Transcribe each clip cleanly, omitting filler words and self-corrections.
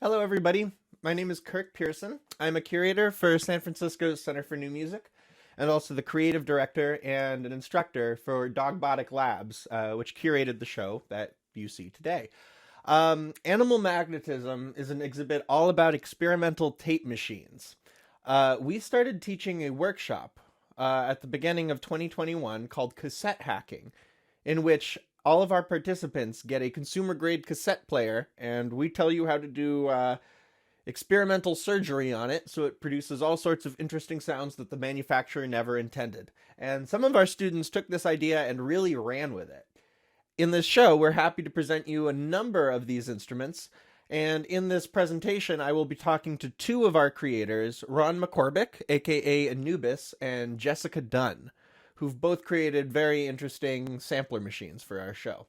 Hello, everybody. My name is Kirk Pearson. I'm a curator for San Francisco's Center for New Music, and also the creative director and an instructor for Dogbotic Labs, which curated the show that you see today. Animal Magnetism is an exhibit all about experimental tape machines. We started teaching a workshop at the beginning of 2021 called Cassette Hacking, in which all of our participants get a consumer grade cassette player, and we tell you how to do experimental surgery on it so it produces all sorts of interesting sounds that the manufacturer never intended. And some of our students took this idea and really ran with it. In this show, we're happy to present you a number of these instruments. And in this presentation, I will be talking to two of our creators, Ron McCormick, aka Anubis, and Jessica Dunn, who've both created very interesting sampler machines for our show.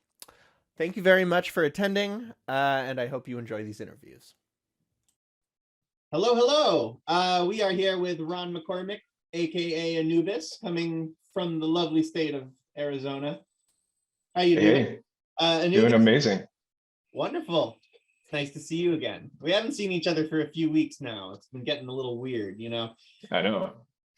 Thank you very much for attending, and I hope you enjoy these interviews. Hello, hello. We are here with Ron McCormick, aka Anubis, coming from the lovely state of Arizona. How you doing? Hey, doing Anubis, amazing. wonderful. It's nice to see you again. We haven't seen each other for a few weeks now. It's been getting a little weird, you know. I know.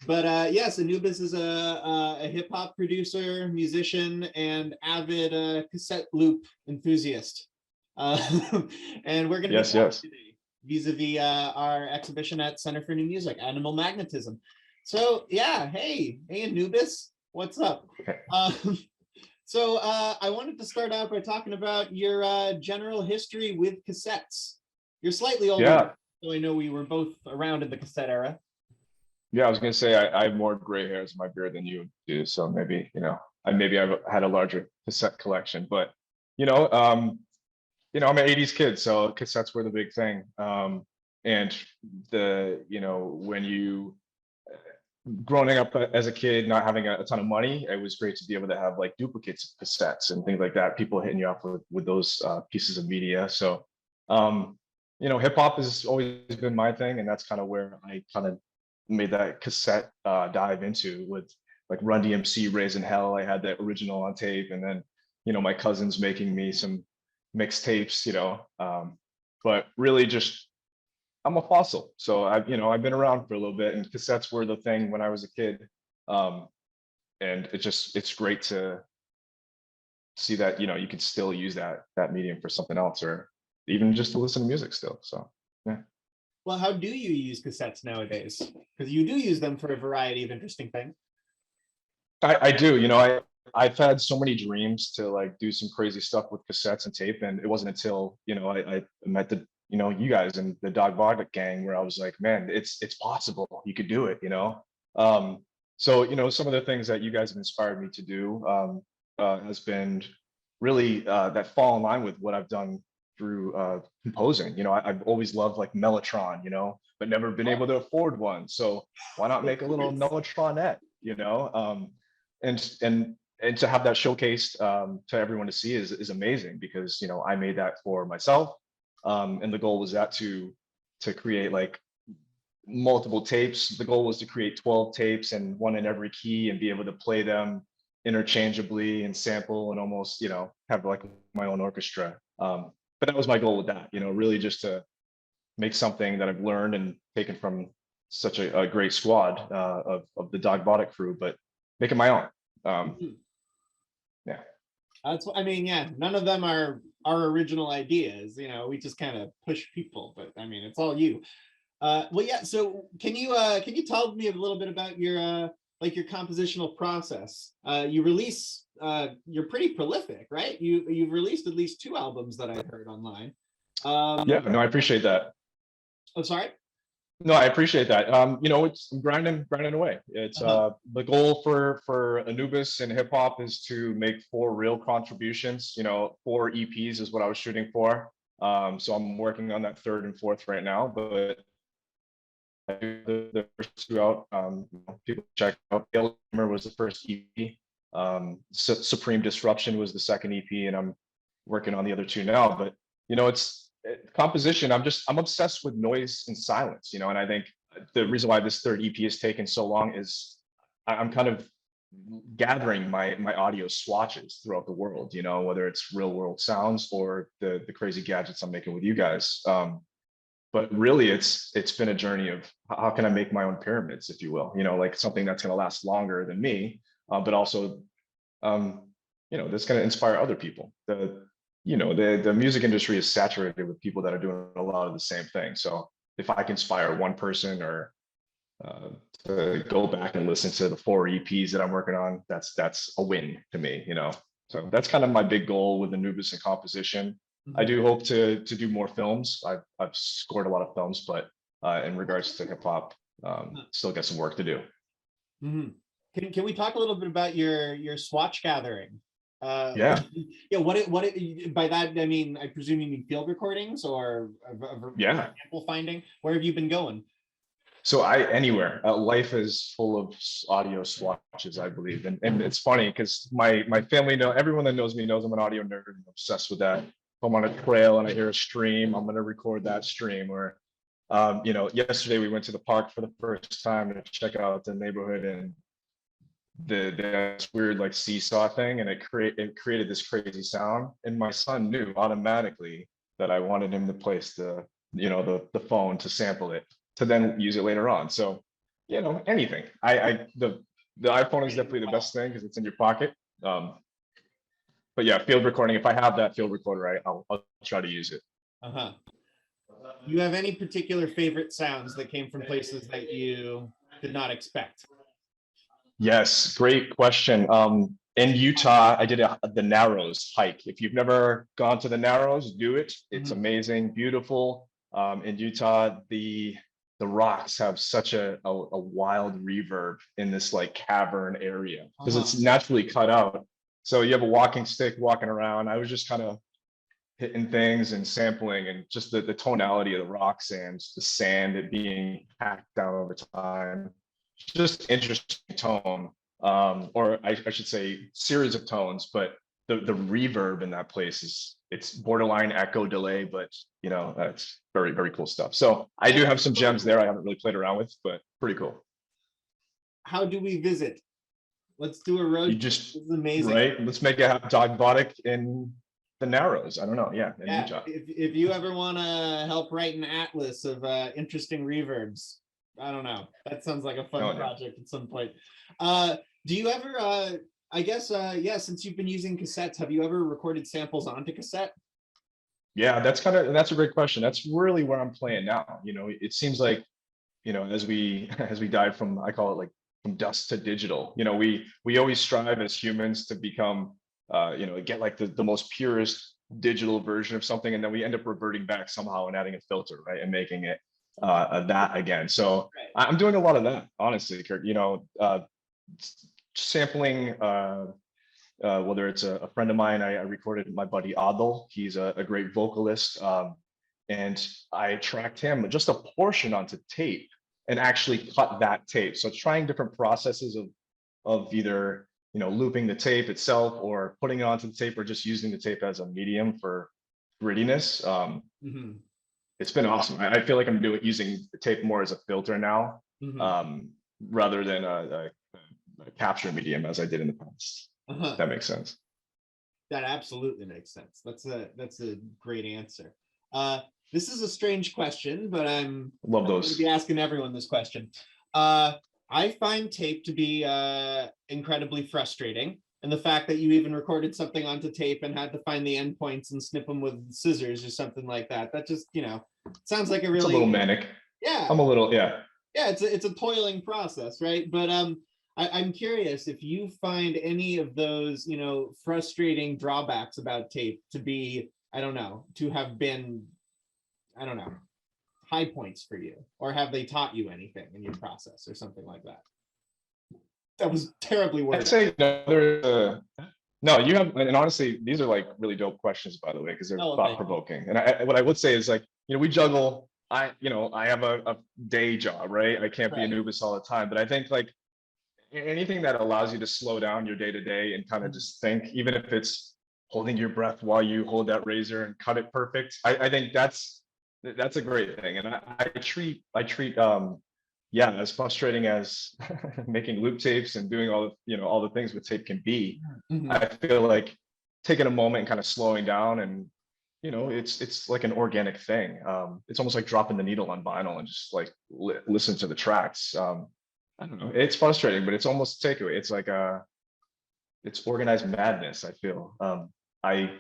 But yes, Anubis is a hip hop producer, musician, and avid cassette loop enthusiast. And we're going to be Yes, talking yes. today vis-a-vis our exhibition at Center for New Music, Animal Magnetism. So yeah, hey Anubis, what's up? Okay. I wanted to start out by talking about your general history with cassettes. You're slightly older, Yeah, so I know we were both around in the cassette era. yeah. I was gonna say I have more gray hairs in my beard than you do, so maybe I've had a larger cassette collection, but you know, um, I'm an '80s kid, so cassettes were the big thing. And when you growing up as a kid, not having a ton of money, it was great to be able to have like duplicates of cassettes and things like that. People hitting you up with those pieces of media. So, hip hop has always been my thing, and that's kind of where I kind of made that cassette dive into with like Run DMC, Raising Hell. I had the original on tape, and then my cousins making me some mixtapes. But really just I'm a fossil. So I've been around for a little bit, and cassettes were the thing when I was a kid. Um, and it's great to see that you can still use that medium for something else, or even just to listen to music still. So yeah, Well, how do you use cassettes nowadays? Because you do use them for a variety of interesting things. I do. I've had so many dreams to like do some crazy stuff with cassettes and tape, and it wasn't until I met you guys and the Dogbotic gang where I was like, man, it's possible. You could do it. So some of the things that you guys have inspired me to do has been really that fall in line with what I've done through composing. I've always loved like Mellotron, but never been able to afford one. So why not make a little Mellotronette? And to have that showcased to everyone to see is amazing because I made that for myself, and the goal was that to create like multiple tapes. The goal was to create 12 tapes and one in every key and be able to play them interchangeably and sample and almost have like my own orchestra. But that was my goal with that, really just to make something that I've learned and taken from such a great squad of the Dogbotic crew, but make it my own. Mhm. Yeah. I mean, yeah, none of them are our original ideas. We just kind of push people, but I mean, it's all you. Well, yeah. So can you tell me a little bit about your like your compositional process? You release you're pretty prolific, right? You've released at least two albums that I've heard online. Yeah, Um, no, I appreciate that. I'm sorry. No, I appreciate that. It's grinding away. It's Uh-huh. the goal for Anubis and hip hop is to make four real contributions. 4 EPs is what I was shooting for. So I'm working on that third and fourth right now, but the first two out. People check out. Gamer was the first EP. Supreme Disruption was the second EP, and I'm working on the other two now. But composition. I'm obsessed with noise and silence. And I think the reason why this third EP has taken so long is I'm kind of gathering my audio swatches throughout the world. Whether it's real world sounds or the crazy gadgets I'm making with you guys. but really it's been a journey of how can I make my own pyramids, if you will, like something that's going to last longer than me, but also, um, that's going to inspire other people. The music industry is saturated with people that are doing a lot of the same thing. So if I can inspire one person or uh, to go back and listen to the 4 EPs that I'm working on, that's a win to me. So that's kind of my big goal with Anubis and composition. I do hope to do more films. I've scored a lot of films, but in regards to hip hop, still got some work to do. Mhm. Can we talk a little bit about your swatch gathering? Yeah. Yeah. What by that I mean, I presume you mean field recordings or Yeah. sample finding. Where have you been going? So anywhere. Life is full of audio swatches, I believe, and it's funny because my family everyone that knows me knows I'm an audio nerd. I'm obsessed with that. If I'm on a trail and I hear a stream, I'm gonna record that stream. Or, yesterday we went to the park for the first time to check out the neighborhood, and this weird like seesaw thing, and it created this crazy sound. And my son knew automatically that I wanted him to place the phone to sample it, to then use it later on. So, anything. The iPhone is definitely the best thing because it's in your pocket. But yeah, field recording. If I have that field recorder, I'll try to use it. Uh-huh. You have any particular favorite sounds that came from places that you did not expect? Yes, great question. In Utah, I did the Narrows hike. If you've never gone to the Narrows, do it. It's amazing, beautiful. In Utah, the rocks have such a wild reverb in this like cavern area because it's naturally cut out. So you have a walking stick walking around. I was just kind of hitting things and sampling, and just the tonality of the rocks and the sand, it being hacked down over time. Just interesting tone, or I should say series of tones, but the reverb in that place it's borderline echo delay, but that's very, very cool stuff. So I do have some gems there I haven't really played around with, but pretty cool. How do we visit? Let's do a road trip. This is amazing. Right? Let's make a Dogbotic in the Narrows. I don't know. Yeah, in Utah. If you ever want to help write an atlas of interesting reverbs, I don't know. That sounds like a fun project at some point. Do you ever, I guess, since you've been using cassettes, have you ever recorded samples onto cassette? Yeah, that's a great question. That's really where I'm playing now. It seems like, as we dive from, I call it like from dust to digital, we always strive as humans to become, get like the most purest digital version of something, and then we end up reverting back somehow and adding a filter, right, and making it that again. So I'm doing a lot of that, honestly, Kirk. Sampling, whether it's a friend of mine, I recorded my buddy Adel. He's a great vocalist, and I tracked him just a portion onto tape and actually cut that tape. So trying different processes of either looping the tape itself or putting it onto the tape or just using the tape as a medium for grittiness. It's been awesome. I feel like I'm using the tape more as a filter now, rather than a capture medium as I did in the past. If that makes sense. That absolutely makes sense. That's a great answer. This is a strange question, but I'm going to be asking everyone this question. I find tape to be incredibly frustrating. And the fact that you even recorded something onto tape and had to find the endpoints and snip them with scissors or something like that, that just, sounds like it's a little manic. Yeah. I'm a little, yeah. Yeah, it's a toiling process, right? But I'm curious if you find any of those, frustrating drawbacks about tape to be, to have been, high points for you, or have they taught you anything in your process or something like that? That was terribly worded. I'd say no, you have, and honestly, these are like really dope questions, by the way, because they're thought provoking. And what I would say is like, we juggle. I have a day job, right? I can't be Anubis all the time, but I think like anything that allows you to slow down your day to day and kind of just think, even if it's holding your breath while you hold that razor and cut it perfect, I think that's a great thing. And I treat as frustrating as making loop tapes and doing all the things with tape can be. I feel like taking a moment and kind of slowing down and you know, it's like an organic thing. It's almost like dropping the needle on vinyl and just like listen to the tracks. I don't know. It's frustrating, but it's almost takeaway. It's like it's organized madness, I feel. I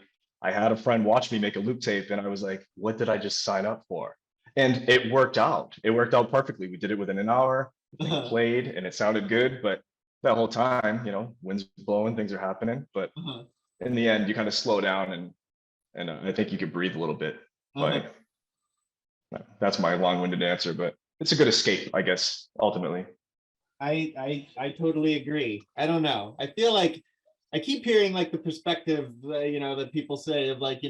I had a friend watch me make a loop tape, and I was like, what did I just sign up for? And it worked out. It worked out perfectly. We did it within an hour. The thing Uh-huh. played, and it sounded good. But that whole time, you know, winds blowing, things are happening. But Uh-huh. in the end, you kind of slow down, and I think you could breathe a little bit. Uh-huh. But that's my long-winded answer. But it's a good escape, I guess. Ultimately, I totally agree. I don't know. I feel like I keep hearing like the perspective, that people say of like,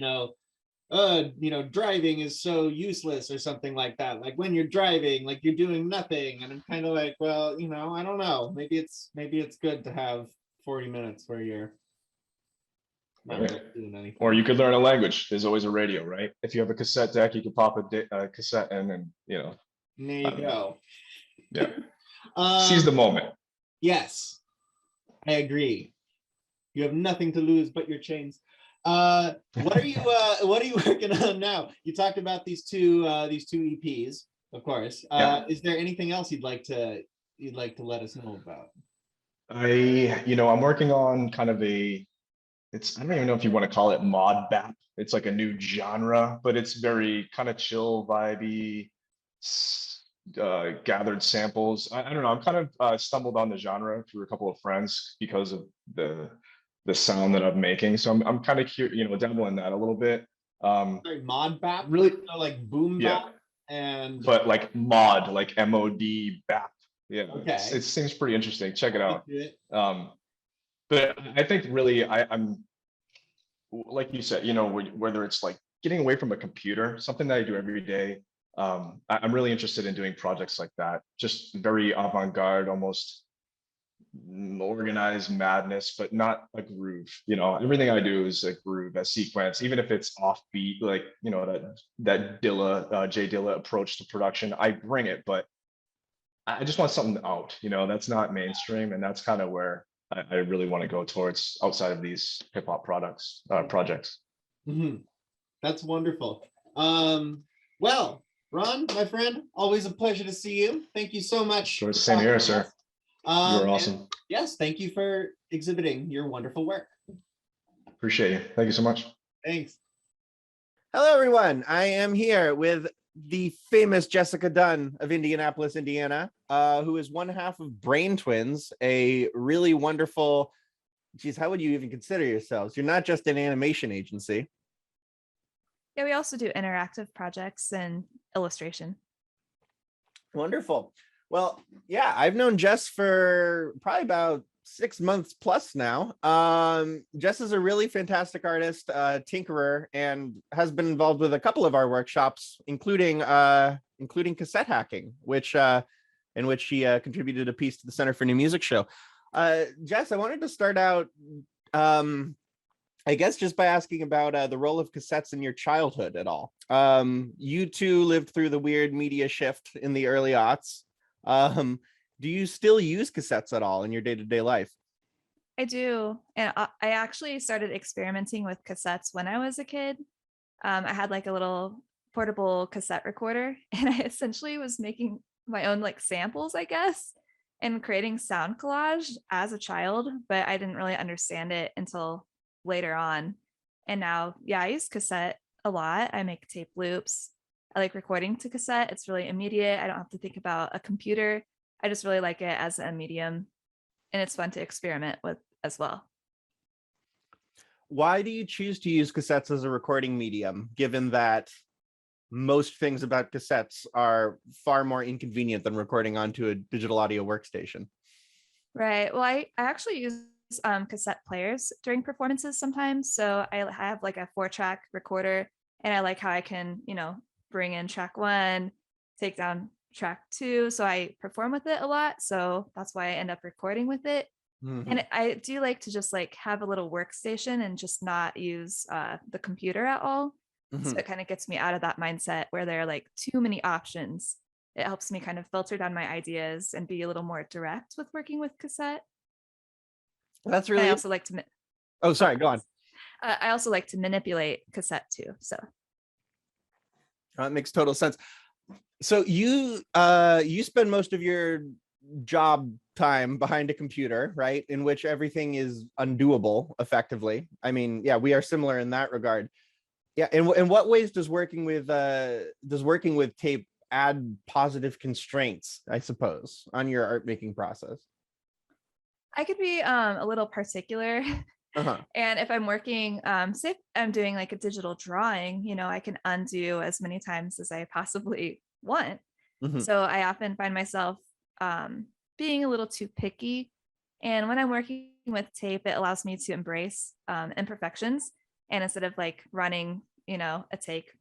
driving is so useless or something like that. Like when you're driving, like you're doing nothing. And I'm kind of like, well, I don't know. Maybe it's good to have 40 minutes where you're not right? really doing anything. Or you could learn a language. There's always a radio, right? If you have a cassette deck, you could pop a cassette in, and There I you don't know. go. Yeah, seize the moment. Yes, I agree. You have nothing to lose but your chains. What are you working on now? You talked about these two EPs, of course. Yeah. Is there anything else you'd like to let us know about? I'm working on kind of I don't even know if you want to call it mod bap. It's like a new genre, but it's very kind of chill, vibey, gathered samples. I don't know. I'm kind of stumbled on the genre through a couple of friends because of the sound that I'm making. So I'm kind of curious, dabbling in that a little bit. Sorry, mod bap, Really, so like boom yeah, bap and but like mod, like MOD bap. Yeah, okay. it seems pretty interesting. Check it out. It. Um, but I think really I'm like you said, whether it's like getting away from a computer, something that I do every day. I'm really interested in doing projects like that, just very avant-garde, almost organized madness, but not a groove. Everything I do is a groove, a sequence, even if it's offbeat, like that Jay Dilla approach to production. I bring it, but I just want something out. That's not mainstream, and that's kind of where I really want to go towards outside of these hip hop projects. Mhm. That's wonderful. Well, Ron, my friend, always a pleasure to see you. Thank you so much. Sure, same here, sir. You are awesome. Yes, thank you for exhibiting your wonderful work. Appreciate you. Thank you so much. Thanks. Hello, everyone. I am here with the famous Jessica Dunn of Indianapolis, Indiana, who is one half of Brain Twins, a really wonderful, geez, how would you even consider yourselves? You're not just an animation agency. Yeah, we also do interactive projects and illustration. Wonderful. Well, yeah, I've known Jess for probably about 6 months plus now. Jess is a really fantastic artist, tinkerer, and has been involved with a couple of our workshops, including cassette hacking, in which she contributed a piece to the Center for New Music show. Jess, I wanted to start out, I guess, just by asking about the role of cassettes in your childhood at all. You two lived through the weird media shift in the early aughts. Do you still use cassettes at all in your day-to-day life? I do. And I actually started experimenting with cassettes when I was a kid. I had like a little portable cassette recorder, and I essentially was making my own like samples, I guess, and creating sound collage as a child, but I didn't really understand it until later on. And now, yeah, I use cassette a lot. I make tape loops. I like recording to cassette. It's really immediate. I don't have to think about a computer. I just really like it as a medium, and it's fun to experiment with as well. Why do you choose to use cassettes as a recording medium, given that most things about cassettes are far more inconvenient than recording onto a digital audio workstation? Right. Well, I actually use cassette players during performances sometimes. So I have like a 4-track recorder, and I like how I can, bring in track 1, take down track 2. So I perform with it a lot. So that's why I end up recording with it. Mm-hmm. And I do like to just like have a little workstation and just not use the computer at all. Mm-hmm. So it kind of gets me out of that mindset where there are like too many options. It helps me kind of filter down my ideas and be a little more direct with working with cassette. That's And really. I also like to. Oh, sorry. Go on. I also like to manipulate cassette too. So That makes total sense. So you spend most of your job time behind a computer, right? In which everything is undoable effectively. I mean, yeah, we are similar in that regard. Yeah, in what ways does working with tape add positive constraints, I suppose, on your art making process? I could be a little particular. Uh-huh. And if I'm working, say if I'm doing like a digital drawing, I can undo as many times as I possibly want. Mhm. So I often find myself being a little too picky. And when I'm working with tape, it allows me to embrace imperfections. And instead of like running, a take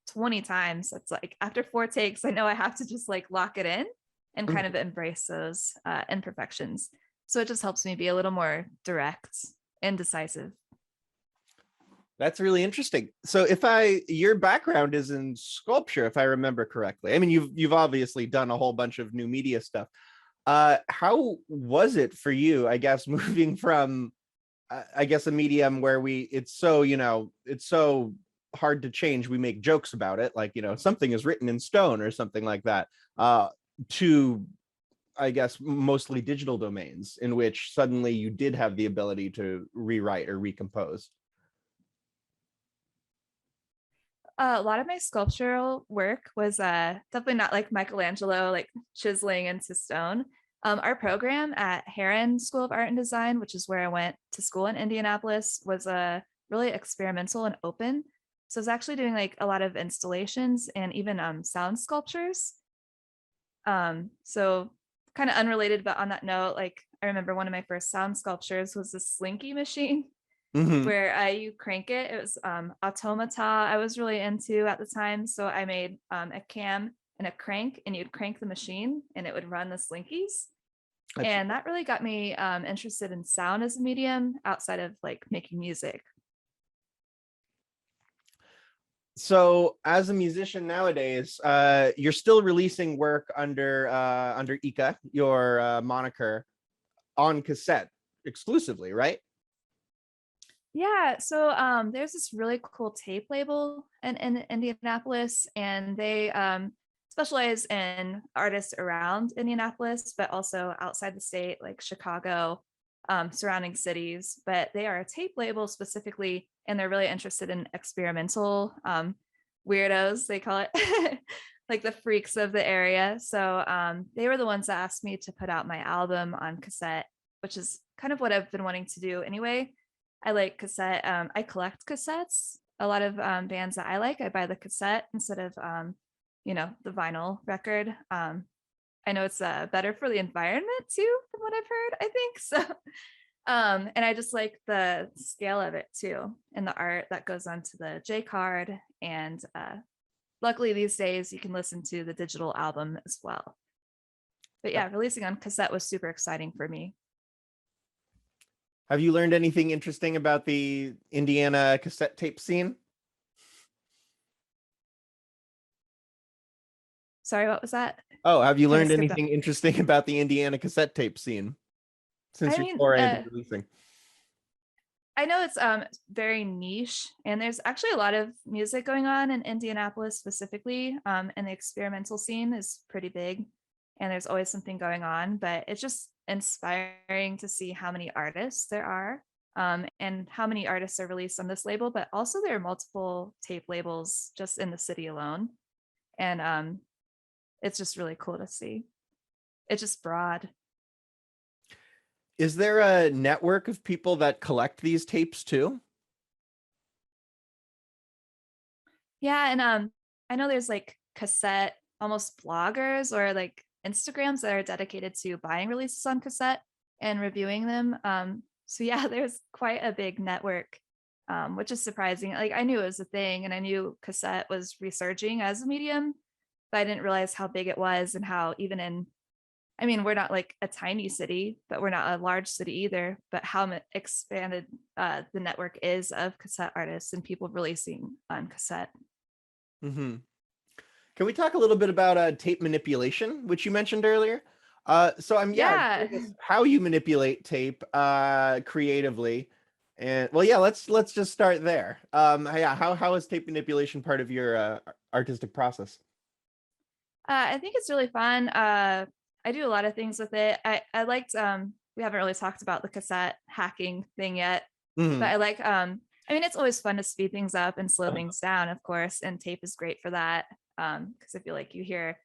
20 times, it's like after 4 takes, I know I have to just like lock it in and kind of embrace those imperfections. So it just helps me be a little more direct and decisive. That's really interesting. So your background is in sculpture, if I remember correctly. I mean, you've obviously done a whole bunch of new media stuff. How was it for you, I guess, moving from, I guess, a medium where it's so hard to change. We make jokes about it, like, something is written in stone or something like that, to, I guess, mostly digital domains in which suddenly you did have the ability to rewrite or recompose. A lot of my sculptural work was definitely not like Michelangelo, like chiseling into stone. Our program at Heron School of Art and Design, which is where I went to school in Indianapolis, was really experimental and open. So I was actually doing like a lot of installations and even sound sculptures. So kind of unrelated, but on that note, like I remember one of my first sound sculptures was the Slinky machine. Mm-hmm. Where you crank it. It was automata I was really into at the time. So I made a cam and a crank, and you'd crank the machine and it would run the slinkies. And that really got me interested in sound as a medium outside of like making music. So as a musician nowadays, you're still releasing work under Ika, your moniker, on cassette exclusively, right? Yeah, so there's this really cool tape label in Indianapolis, and they specialize in artists around Indianapolis, but also outside the state, like Chicago, surrounding cities. But they are a tape label specifically, and they're really interested in experimental weirdos, they call it, like the freaks of the area. So they were the ones that asked me to put out my album on cassette, which is kind of what I've been wanting to do anyway. I like cassette. I collect cassettes. A lot of bands that I like, I buy the cassette instead of, the vinyl record. I know it's better for the environment too, from what I've heard, I think. So, and I just like the scale of it too, and the art that goes onto the J card. And luckily these days you can listen to the digital album as well. But yeah, releasing on cassette was super exciting for me. Have you learned anything interesting about the Indiana cassette tape scene? Sorry, what was that? Oh, have you Kinda learned skipped anything interesting about the Indiana cassette tape scene since I you're mean, foray into releasing? I know it's very niche, and there's actually a lot of music going on in Indianapolis specifically, and the experimental scene is pretty big, and there's always something going on. But it's just inspiring to see how many artists there are, and how many artists are released on this label. But also there are multiple tape labels just in the city alone, and it's just really cool to see. It's just broad. Is there a network of people that collect these tapes too? Yeah, and I know there's like cassette almost bloggers or like Instagrams that are dedicated to buying releases on cassette and reviewing them. So yeah, there's quite a big network, which is surprising. Like I knew it was a thing, and I knew cassette was resurging as a medium, but I didn't realize how big it was and how even in, I mean, we're not like a tiny city, but we're not a large city either, but how expanded the network is of cassette artists and people releasing on cassette. Mm-hmm. Can we talk a little bit about tape manipulation, which you mentioned earlier? So I'm Yeah. curious how you manipulate tape creatively, And well, yeah, let's just start there. Yeah, how is tape manipulation part of your artistic process? I think it's really fun. I do a lot of things with it. I liked we haven't really talked about the cassette hacking thing yet, but Mhm. I like I mean it's always fun to speed things up and slow things down, of course, and tape is great for that. Because I feel like you hear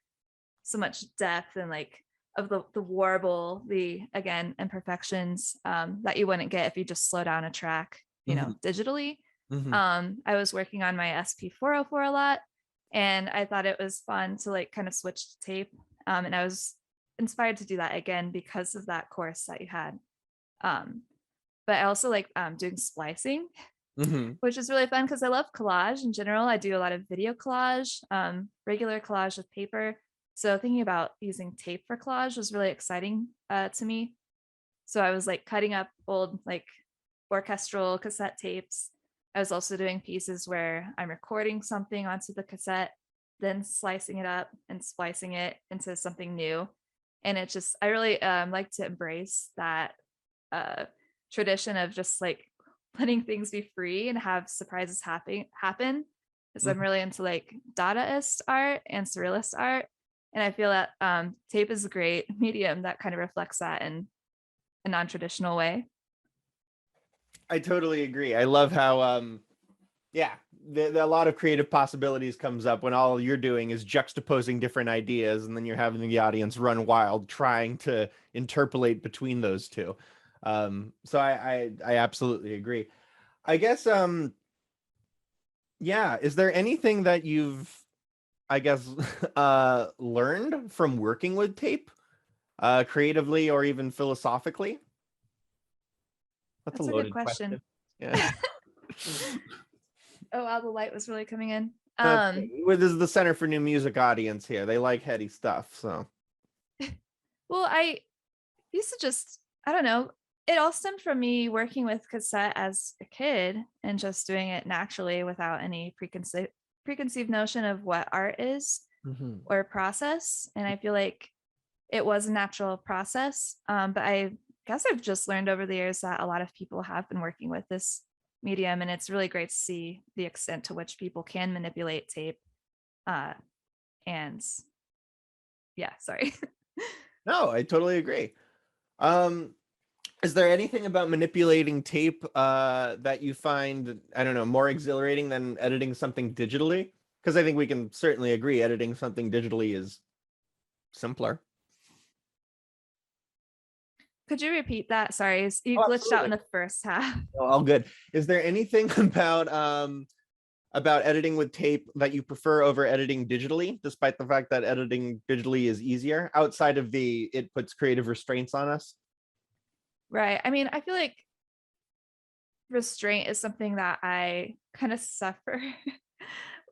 so much depth and like of the warble, the again imperfections that you wouldn't get if you just slow down a track, Mhm. digitally. Mhm. I was working on my SP404 a lot, and I thought it was fun to like kind of switch to tape. And I was inspired to do that again because of that course that you had. Um, but I also like doing splicing, Mhm. which is really fun because I love collage in general. I do a lot of video collage, regular collage with paper. So thinking about using tape for collage was really exciting to me. So I was like cutting up old like orchestral cassette tapes. I was also doing pieces where I'm recording something onto the cassette, then slicing it up and splicing it into something new. And it just, I really like to embrace that uh, tradition of just like letting things be free and have surprises happen. Because I'm Mhm. really into like Dadaist art and surrealist art. And I feel that tape is a great medium that kind of reflects that in a non-traditional way. I totally agree. I love how yeah, a lot of creative possibilities comes up when all you're doing is juxtaposing different ideas, and then you're having the audience run wild trying to interpolate between those two. So I absolutely agree. I guess yeah, is there anything that you've, I guess, learned from working with tape, creatively or even philosophically? That's a That's a good loaded question. question. Yeah. Oh wow, the light was really coming in. Well, this is the Center for New Music audience here. They like heady stuff, so. Well, I used to just, I don't know, it all stemmed from me working with cassette as a kid and just doing it naturally without any preconceived notion of what art is Mhm. or process. And I feel like it was a natural process. But I guess I've just learned over the years that a lot of people have been working with this medium, and it's really great to see the extent to which people can manipulate tape. And yeah, sorry. No, I totally agree. Um, is there anything about manipulating tape that you find, I don't know, more exhilarating than editing something digitally? Because I think we can certainly agree editing something digitally is simpler. Could you repeat that? Sorry, you Oh, glitched out in absolutely. the first half. Oh, all good. Is there anything about editing with tape that you prefer over editing digitally, despite the fact that editing digitally is easier, outside of the it puts creative restraints on us? Right. I mean, I feel like restraint is something that I kind of suffer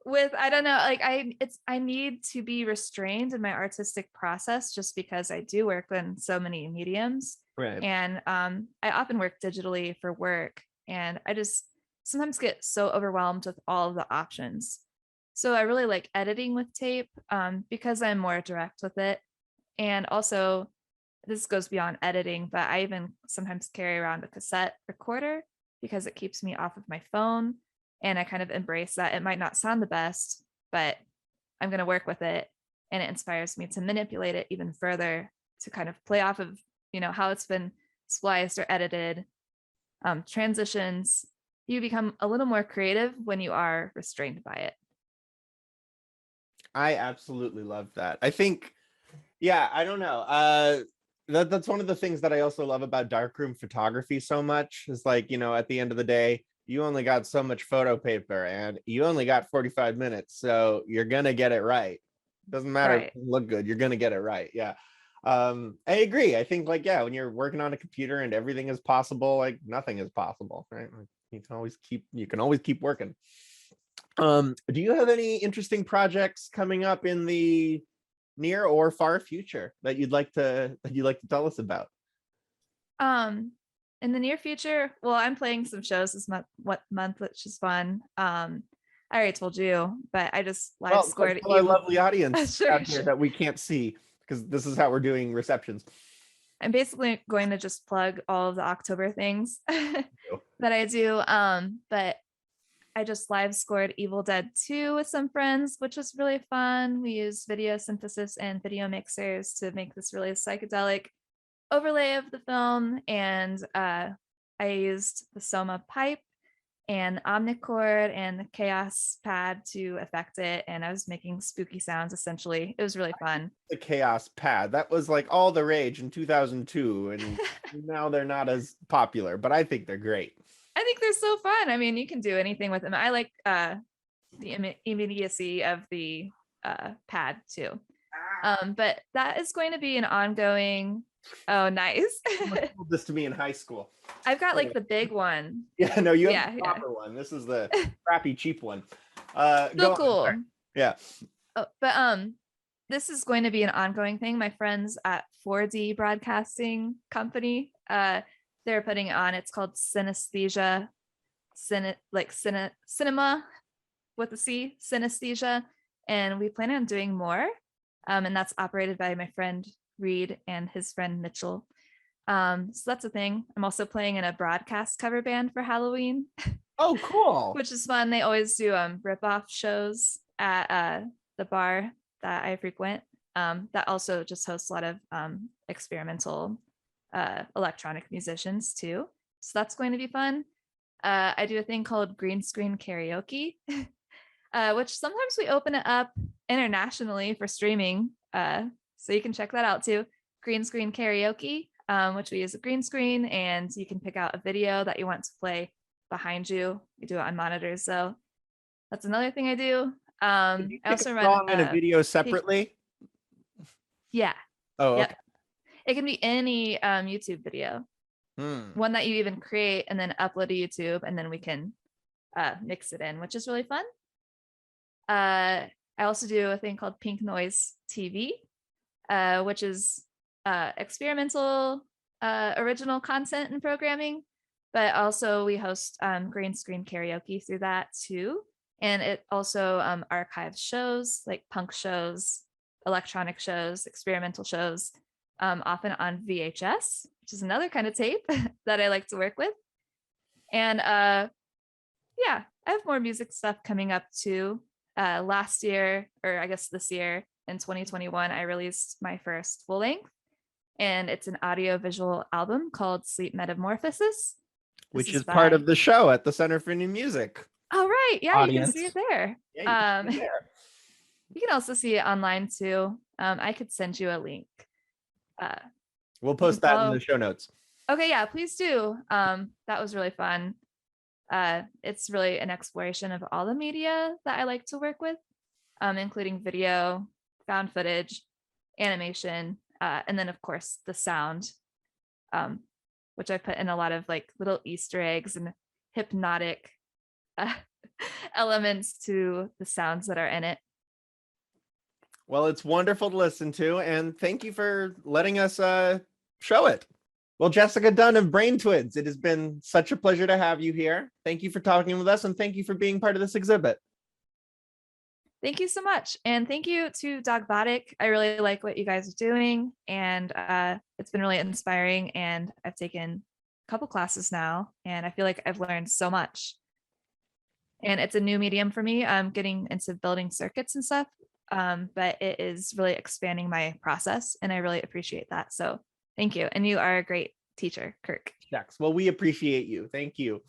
with. I don't know, like I need to be restrained in my artistic process just because I do work in so many mediums. Right. And I often work digitally for work, and I just sometimes get so overwhelmed with all of the options. So I really like editing with tape because I'm more direct with it. And also, this goes beyond editing, but I even sometimes carry around a cassette recorder because it keeps me off of my phone. And I kind of embrace that it might not sound the best, but I'm going to work with it. And it inspires me to manipulate it even further to kind of play off of, how it's been spliced or edited, transitions. You become a little more creative when you are restrained by it. I absolutely love that. I think, yeah, I don't know. That's one of the things that I also love about darkroom photography so much is like, at the end of the day, you only got so much photo paper and you only got 45 minutes. So you're going to get it right. Doesn't matter if Right. it doesn't look good. You're going to get it right. Yeah. I agree. I think like, yeah, when you're working on a computer and everything is possible, like nothing is possible, right? Like, you can always keep working. Do you have any interesting projects coming up in the near or far future that you'd like to tell us about? In the near future, well, I'm playing some shows this month, which is fun. I already told you, but I just live Well, scored tell our evil. lovely audience Sure, out here sure. that we can't see because this is how we're doing receptions. I'm basically going to just plug all of the October things. that I do. But I just live scored Evil Dead 2 with some friends, which was really fun. We used video synthesis and video mixers to make this really psychedelic overlay of the film. And I used the Soma pipe and omnichord and the chaos pad to affect it. And I was making spooky sounds essentially. It was really fun. The chaos pad, that was like all the rage in 2002, and now they're not as popular, but I think they're great. I think they're so fun. I mean, you can do anything with them. I like the immediacy of the pad too. But that is going to be an ongoing. Oh, nice. Someone told this to me in high school. I've got like the big one. Yeah, no, you have Yeah, the yeah. proper one. This is the crappy cheap one. So Go on. cool. Sorry. Yeah. Oh, but this is going to be an ongoing thing. My friends at 4D Broadcasting Company, they're putting it on. It's called synesthesia, cinema with a C, synesthesia, and we plan on doing more. And that's operated by my friend Reed and his friend Mitchell. So that's a thing. I'm also playing in a broadcast cover band for Halloween. Oh, cool. Which is fun. They always do rip-off shows at the bar that I frequent. That also just hosts a lot of experimental electronic musicians too. So that's going to be fun. I do a thing called green screen karaoke, which sometimes we open it up internationally for streaming. So you can check that out too. Green screen karaoke, which we use a green screen, and you can pick out a video that you want to play behind you. We do it on monitors. So that's another thing I do. Did you I pick also a run song and a video separately? Yeah. Oh, Yep. okay. It can be any YouTube video, one that you even create and then upload to YouTube, and then we can mix it in, which is really fun. I also do a thing called Pink Noise TV, which is experimental original content and programming, but also we host green screen karaoke through that too. And it also archives shows like punk shows, electronic shows, experimental shows, often on VHS, which is another kind of tape that I like to work with. And yeah, I have more music stuff coming up too. Last year, or I guess this year in 2021, I released my first full length, and it's an audio visual album called Sleep Metamorphosis. Which is part of the show at the Center for New Music. Oh, right. Yeah, Audience. you can see it there. Yeah, you can see it there. You can also see it online too. I could send you a link. We'll post that in the show notes. Okay, yeah, please do. That was really fun. It's really an exploration of all the media that I like to work with, including video, found footage, animation, and then of course the sound, which I put in a lot of like little Easter eggs and hypnotic elements to the sounds that are in it. Well, it's wonderful to listen to, and thank you for letting us show it. Well, Jessica Dunn of Brain Twids, it has been such a pleasure to have you here. Thank you for talking with us, and thank you for being part of this exhibit. Thank you so much. And thank you to Dogbotic. I really like what you guys are doing, and it's been really inspiring, and I've taken a couple classes now, and I feel like I've learned so much. And it's a new medium for me. I'm getting into building circuits and stuff, but it is really expanding my process, and I really appreciate that. So thank you. And you are a great teacher, Kirk. Well, we appreciate you. Thank you.